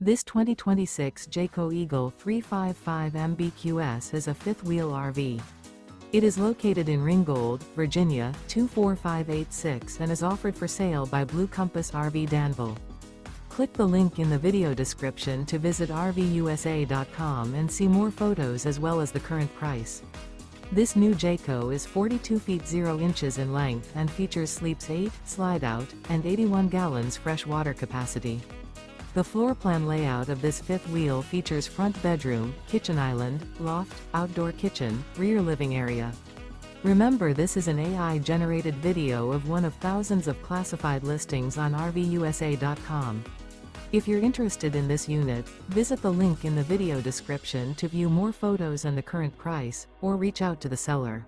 This 2026 Jayco Eagle 355 MBQS is a fifth-wheel RV. It is located in Ringgold, Virginia, 24586 and is offered for sale by Blue Compass RV Danville. Click the link in the video description to visit RVUSA.com and see more photos as well as the current price. This new Jayco is 42 feet 0 inches in length and features sleeps 8, slide-out, and 81 gallons fresh water capacity. The floor plan layout of this fifth wheel features front bedroom, kitchen island, loft, outdoor kitchen, rear living area. Remember, this is an AI-generated video of one of thousands of classified listings on RVUSA.com. If you're interested in this unit, visit the link in the video description to view more photos and the current price, or reach out to the seller.